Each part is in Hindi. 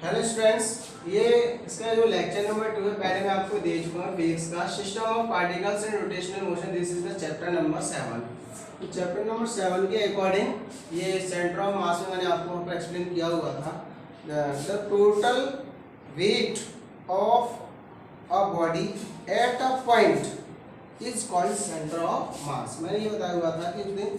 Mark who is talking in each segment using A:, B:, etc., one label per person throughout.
A: हेलो स्टूडेंट्स, ये इसका जो लेक्चर नंबर 2 है, पहले मैं आपको दे चुका हूँ फिजिक्स का system of particles and rotational motion. This is the chapter number 7। तो चैप्टर नंबर 7 के अकॉर्डिंग ये सेंटर ऑफ मास में मैंने आपको वहाँ पर एक्सप्लेन किया हुआ था। The total weight of a body at a point is called centre of mass. मैंने ये बताया हुआ था कि उस दिन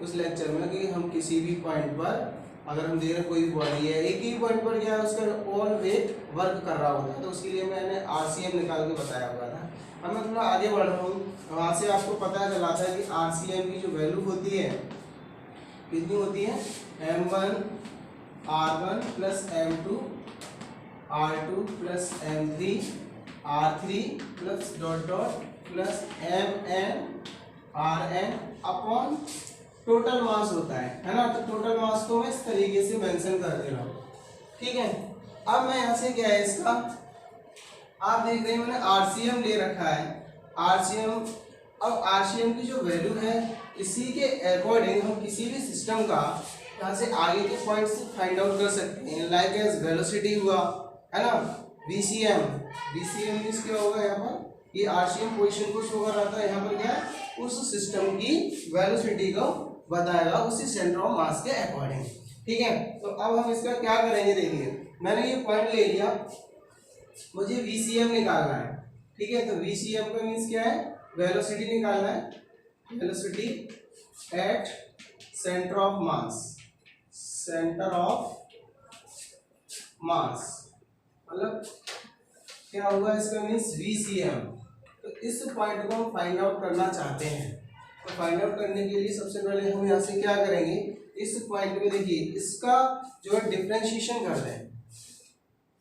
A: उस लेक्चर में कि हम किसी भी पॉइंट पर अगर हम देख रहे कोई बॉडी है, एक ही पॉइंट पर क्या है उसका ऑल वेट वर्क कर रहा होता है, तो उसके लिए मैंने आरसीएम निकाल के बताया हुआ था। अब मैं थोड़ा आगे बढ़ रहा हूँ, वहाँ से आपको पता चला था कि आरसीएम की जो वैल्यू होती है कितनी होती है, m1 r1 plus m2 r2 plus m3 r3 plus dot dot plus mn rn upon total mass होता है ना। तो टोटल मास को मैं इस तरीके से मेंशन कर दे रहा हूँ, ठीक है। अब मैं यहाँ से क्या है इसका, आप देख रहे हैं मैंने आरसीएम ले रखा है, आरसीएम। अब आरसीएम की जो वैल्यू है, इसी के अकॉर्डिंग हम किसी भी सिस्टम का यहाँ से आगे के पॉइंट से फाइंड आउट कर सकते हैं। लाइक एज वेलोसिटी हुआ है ना, वीसीएम। वीसीएम मींस क्या होगा, यहाँ पर ये आरसीएम पोजीशन को शो कर रहा था, यहाँ पर क्या है उस सिस्टम की वेलोसिटी को बताएगा उसी सेंटर ऑफ मास के अकॉर्डिंग, ठीक है। तो अब हम इसका क्या करेंगे, देखिए मैंने ये पॉइंट ले लिया, मुझे वीसीएम निकालना है, ठीक है। तो वीसीएम का मींस क्या है, वेलोसिटी निकालना है, velocity at centre of mass, centre of mass मतलब क्या होगा इसका मींस वीसीएम। तो इस पॉइंट को हम फाइंड आउट करना चाहते हैं, तो फाइंड आउट करने के लिए सबसे पहले हम यहाँ से क्या करेंगे, इस पॉइंट में देखिए इसका जो है डिफरेंशिएशन कर दें।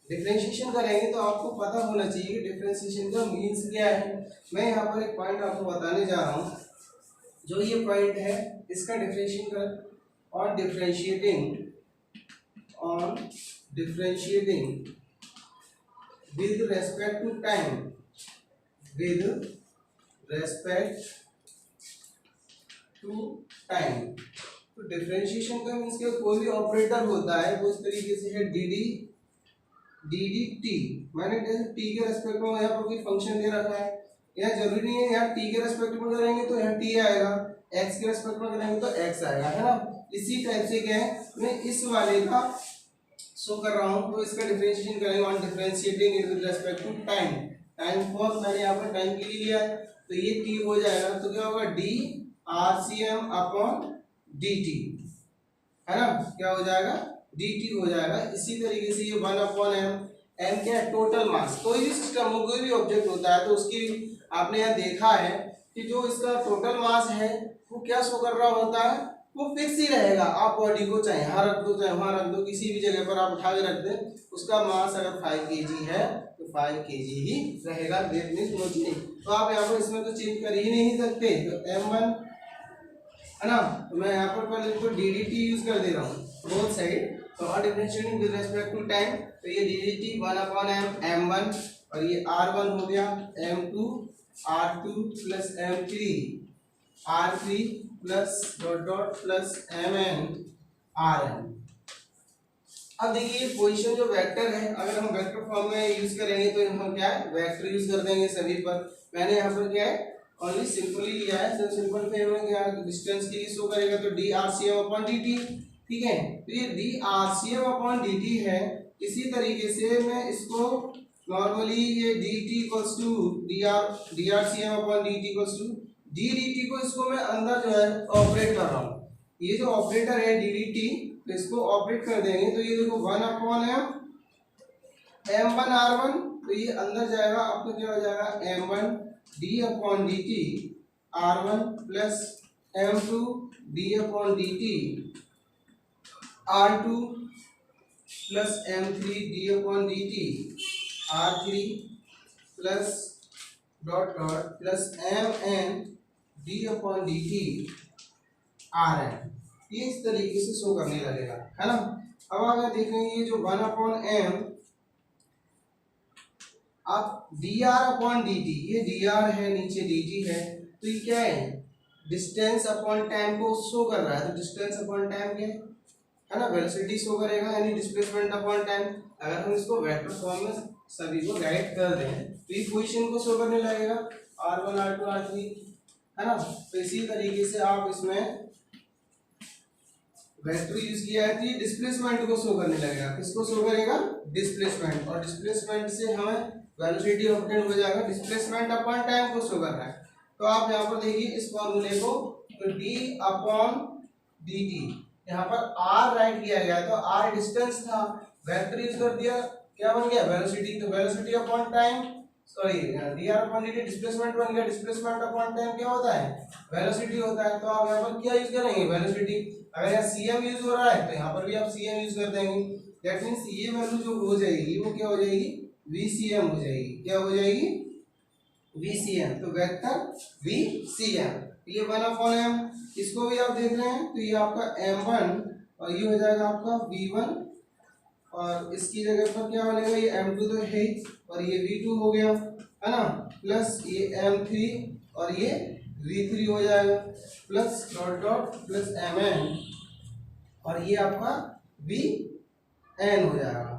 A: डिफरेंशिएशन करेंगे तो आपको पता होना चाहिए कि डिफरेंशिएशन का मीन्स क्या है। मैं यहाँ पर एक पॉइंट आपको बताने जा रहा हूँ, जो ये पॉइंट है इसका डिफरेंशिएशन कर और differentiating with respect to time, with respect to time. तो डिफरेंशिएशन का मींस कि कोई भी ऑपरेटर होता है वो इस तरीके से है डी टी। मैंने टी के रेस्पेक्ट में यहाँ पर कोई फंक्शन दे रखा है, यहाँ जरूरी नहीं है यहाँ टी के रेस्पेक्ट में करेंगे तो यहाँ टी आएगा, एक्स के रेस्पेक्ट में करेंगे तो एक्स आएगा, है ना। इसी टाइप से क्या है, मैं इस वाले का शो कर रहा हूँ, तो इसका डिफरेंशिएशन करेंगे on differentiating it with respect to time. Time for मैंने यहाँ पर टाइम के लिए लिया है, तो ये टी हो जाएगा, तो क्या होगा डी आरसीएम अपॉन dt, है ना। क्या हो जाएगा, dt हो जाएगा। इसी तरीके से ये 1/m, m क्या है टोटल मास। कोई भी सिस्टम हो, कोई भी ऑब्जेक्ट होता है तो उसकी आपने यहाँ देखा है कि जो इसका टोटल मास है वो क्या शो कर रहा होता है, वो फिक्स ही रहेगा। आप बॉडी को चाहे यहाँ रख दो चाहे वहाँ रख दो, किसी भी जगह पर आप उठा के रख दें, उसका मास अगर 5 kg है तो 5 kg ही रहेगा, दैट मींस नो चेंज। तो आप यहाँ पर इसमें तो चेंज कर ही नहीं सकते, तो m1 है ना। तो मैं यहाँ पर पहले इसको ddT यूज कर दे रहा हूँ बोथ साइड, तो और differentiating with respect to time, तो ये ddT 1/m m1 और ये r1 हो गया m2 r2 plus m3 r3 plus dot dot plus mn rn। अब देखिए पोजीशन जो वेक्टर है, अगर हम वेक्टर फॉर्म में यूज करेंगे तो हम क्या है वेक्टर यूज कर देंगे सभी पर। मैंने यहाँ पर क्या है ओनली सिंपली लिया है, तो सिंपल फॉर्म में क्या डिस्टेंस के लिए शो करेगा तो डी आरसीएम अपॉन dt, ठीक है। तो ये डी आरसीएम अपॉन dt है। इसी तरीके से मैं इसको नॉर्मली ये dt equals to D RCM upon dt equals to D dt को इसको मैं अंदर जो है ऑपरेट कर रहा हूँ, ये जो ऑपरेटर है ddT, तो इसको ऑपरेट कर देंगे तो ये देखो 1/m m1 r1, तो ये अंदर जाएगा, आपको क्या हो जाएगा m1 d upon dt r1 plus m2 d upon dt r2 plus m3 d upon dt r3 plus dot dot plus mn d upon dt rn। ये इस तरीके से शो करने लगेगा, है ना। अब अगर देखेंगे ये जो 1/m आप dr अपॉन dt, ये dr है नीचे dt है, तो ये क्या है डिस्टेंस अपॉन टाइम को शो कर रहा है, तो डिस्टेंस अपॉन टाइम क्या है ना, वेलोसिटी शो करेगा यानी डिस्प्लेसमेंट अपॉन टाइम। अगर हम इसको वेक्टर फॉर्म में सभी को राइट कर दें तो ये पोजीशन को शो करने लगेगा r1 r2 r3, है ना। तो इसी तरीके से आप इसमें वेक्टर यूज किया है तो ये डिस्प्लेसमेंट को शो करने लगेगा। किसको शो करेगा? डिस्प्लेसमेंट। और डिस्प्लेसमेंट से हमें वेलोसिटी ऑब्टेन हो जाएगा, डिस्प्लेसमेंट अपॉन टाइम को शो कर रहा है। तो आप यहाँ पर देखिए इस फॉर्मूले को, तो d अपॉन dt, यहाँ पर r राइट किया गया तो r डिस्टेंस था, वेक्टर यूज कर दिया, क्या बन गया? वेलोसिटी। तो velocity upon time, sorry dr upon dt displacement बन गया, डिस्प्लेसमेंट अपॉन टाइम क्या होता है? वेलोसिटी होता है। तो आप यहाँ पर क्या यूज करेंगे? वेलोसिटी। अगर यहाँ cm यूज हो रहा है तो यहाँ पर भी आप cm यूज कर देंगे। दैट मींस ये वैल्यू जो हो जाएगी वो क्या हो जाएगी? vcm हो जाएगी। क्या हो जाएगी? vcm। तो वेक्टर vcm, ये बना अपॉन m। इसको भी आप देख रहे हैं तो ये आपका m1 और ये हो जाएगा आपका v1, और इसकी जगह पर क्या बनेगा? ये m2 तो है और ये v2 हो गया, है ना, प्लस ये m3 और ये v3 हो जाएगा, plus dot dot plus mn और ये आपका vn हो जाएगा।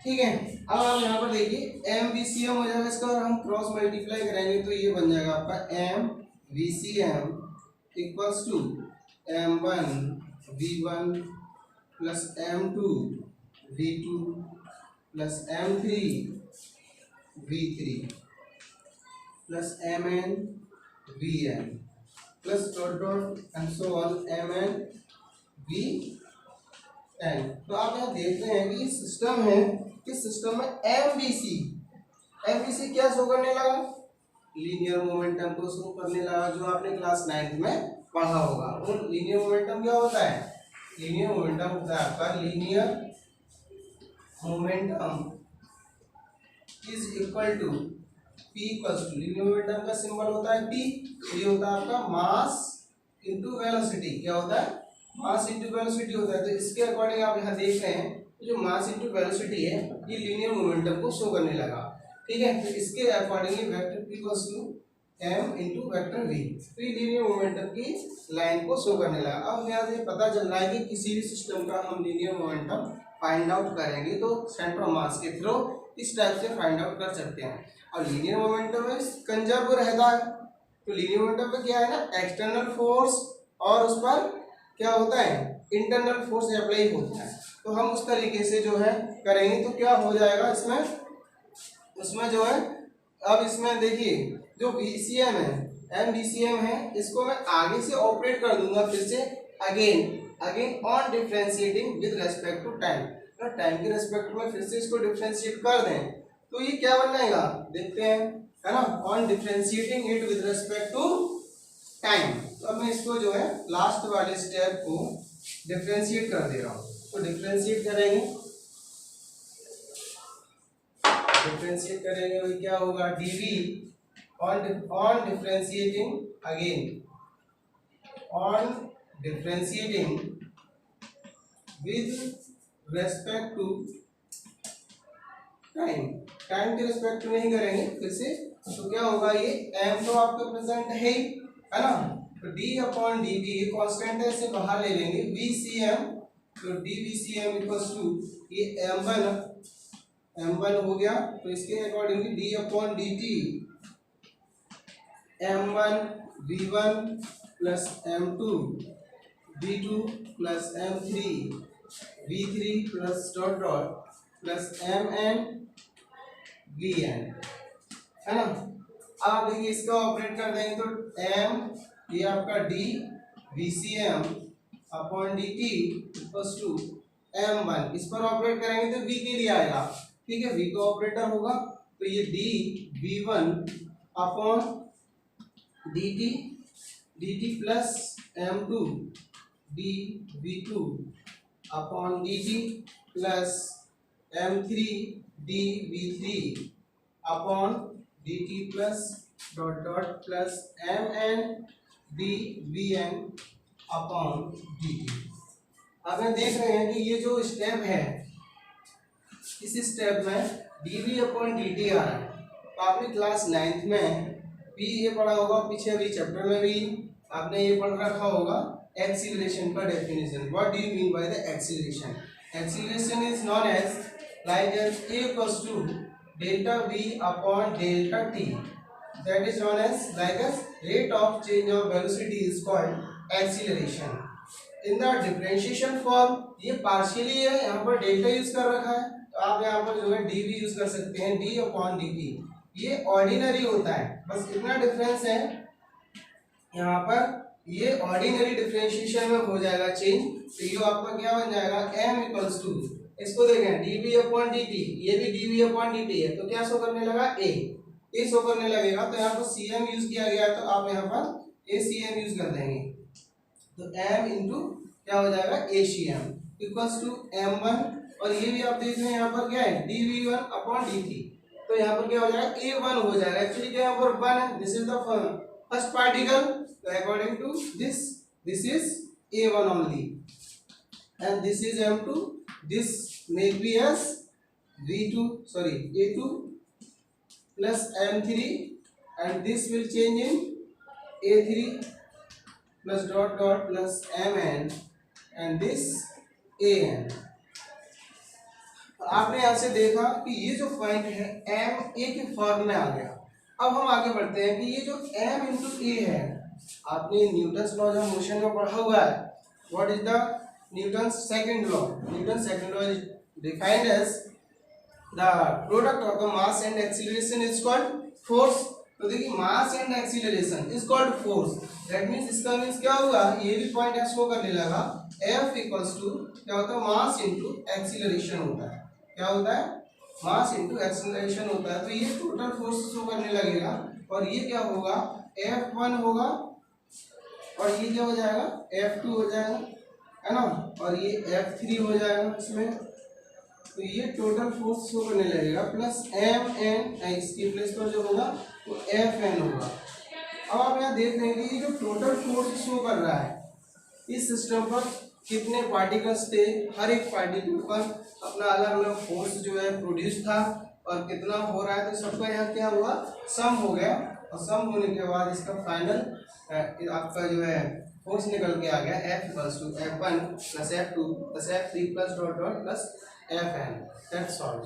A: ठीक है। अब आप यहाँ पर देखिए mvcm हो जाएगा इसका, और हम क्रॉस मल्टीप्लाई करेंगे तो ये बन जाएगा आपका mvcm equals to m1 v1 plus m2 v2 plus m3 v3 plus mn vn plus dot dot and so on mn vn। तो आप यहाँ देख रहे हैं कि सिस्टम है, इस सिस्टम में MVC क्या शो करने लगा? लीनियर मोमेंटम को शो करने लगा, जो आपने क्लास 9th में पढ़ा होगा। वो लीनियर मोमेंटम क्या होता है? लीनियर मोमेंटम होता है आपका, linear momentum is equal to p equals to, linear momentum का सिंबल होता है p, ये होता है आपका मास इनटू वेलोसिटी। क्या होता है? मास इनटू वेलोसिटी होता है। तो इसके अकॉर्डिंग आप यहाँ देख रहे हैं जो मास इनटू वेलोसिटी है ये लीनियर मोमेंटम को शो करने लगा। ठीक है। तो इसके accordingly vector p equals to m into vector v, तो ये लीनियर मोमेंटम की लाइन को शो करने लगा। अब यहाँ से पता चल रहा है कि किसी भी सिस्टम का हम लीनियर मोमेंटम फाइंड आउट करेंगे तो सेंटर ऑफ मास के थ्रू इस टाइप से फाइंड आउट कर सकते हैं। और लीनियर मोमेंटम में कंजर्व रहता है, तो लीनियर मोमेंटम पे क्या है ना, एक्सटर्नल फोर्स और उस पर क्या होता है? इंटरनल फोर्स अप्लाई होता है। तो हम उस तरीके से जो है करेंगे तो क्या हो जाएगा इसमें, उसमें जो है, अब इसमें देखिए जो VCM है, MVCM है, इसको मैं आगे से ऑपरेट कर दूंगा फिर से again on differentiating with respect to time. तो टाइम के रेस्पेक्ट में फिर से इसको डिफरेंशिएट कर दें तो ये क्या बन जाएगा देखते हैं, है ना, on differentiating it with respect to time. तो अब मैं इसको जो है लास्ट वाले स्टेप को डिफरेंशिएट कर दे रहा हूँ। तो डिफरेंशिएट करेंगे वो क्या होगा? dv on differentiating again on differentiating with respect to time के रेस्पेक्ट में नहीं करेंगे फिर से। तो क्या होगा? ये m तो आपका प्रेजेंट है ना, तो d अपॉन dt ये कांस्टेंट है, इसे बाहर ले लेंगे vcm, तो dvcm इक्वल्स टू ये m1 हो गया। तो इसके accordingly d upon dt m1 v1 plus m2 v2 plus m3 v3 plus dot dot plus mn vn, है ना। अब आप देखिए इसका ऑपरेट कर देंगे तो m ये आपका d vcm upon dt equals to m1, इस पर ऑपरेट करेंगे तो v के लिए आएगा। ठीक है, v का ऑपरेटर होगा तो ये d v1 upon dt plus m2 d v2 upon dt plus m3 d v3 upon dt plus dot dot plus mn d vn upon dt। अब मैं देख रहे हैं कि ये जो स्टेप है इस स्टेप में dv अपॉन dt आ रहा है। तो आपने क्लास 9th में भी ये पढ़ा होगा, पीछे भी चैप्टर में भी आपने ये पढ़ रखा होगा एक्सीलरेशन का definition. What do you mean by the acceleration? Acceleration is known as like as a equals to delta v upon delta t. That is known as like as rate of change of velocity is called acceleration. In the differentiation form ये partially है, यहाँ पर delta यूज कर रखा है तो आप यहाँ पर जो है dv यूज कर सकते हैं, d upon dt. ये ऑर्डिनरी होता है, बस इतना डिफरेंस है. यहाँ पर ये ऑर्डिनरी डिफरेंशिएशन में हो जाएगा चेंज, तो ये आपका क्या बन जाएगा m इक्वल्स टू, इसको देखें dv अपॉन dt, ये भी dv अपॉन dt है तो क्या शो करने लगा a शो करने लगेगा. तो यहाँ पर cm यूज किया गया तो आप यहाँ पर acm यूज कर देंगे तो m इंटू क्या हो जाएगा acm इक्वल्स टू m1. और ये भी आप देख रहे हैं यहाँ पर क्या है dv1 अपॉन dt, तो यहाँ पर क्या हो जाएगा a1 हो जाएगा. एक्चुअली क्या यहाँ पर 1 है, this is the first particle, तो according to this is a1 only and this is m2, this may be as v2 sorry a2 plus m3 and this will change in a3 plus dot dot plus mn and this an. आपने यहाँ से देखा कि ये जो पॉइंट है m a के फॉर्म में आ गया. अब हम आगे बढ़ते हैं कि ये जो m इंटू a है, आपने न्यूटन्स लॉ ऑफ मोशन में पढ़ा हुआ है. What is the Newton's second law? Newton's second law is defined as the product of the mass and acceleration is called force. तो देखिए mass and acceleration is called force. That means इसका मीन्स क्या होगा, ये भी पॉइंट है शो करने लगा. F इक्वल्स टू क्या होता है मास इंटू एक्सीलरेशन होता है. क्या होता है मास इंटू एक्सीलरेशन होता है. तो ये टोटल फोर्स शो करने लगेगा और ये क्या होगा F1 होगा और ये क्या हो जाएगा F2 हो जाएगा है ना, और ये F3 हो जाएगा इसमें. तो ये टोटल फोर्स शो करने लगेगा प्लस mn, इसकी प्लेस पर जो होगा वो Fn होगा. अब आप यहाँ देख रहे हैं कि ये जो टोटल फोर्स शो कर रहा है इस सिस्टम पर कितने पार्टिकल्स थे, हर एक पार्टिकल पर अपना अलग अलग फोर्स जो है प्रोड्यूस था और कितना हो रहा है, तो सबका यहाँ क्या हुआ सम हो गया. और सम होने के बाद इसका फाइनल आपका जो है फोर्स निकल के आ गया F equals to F1 plus F2 plus F3 plus dot dot plus Fn. That's all.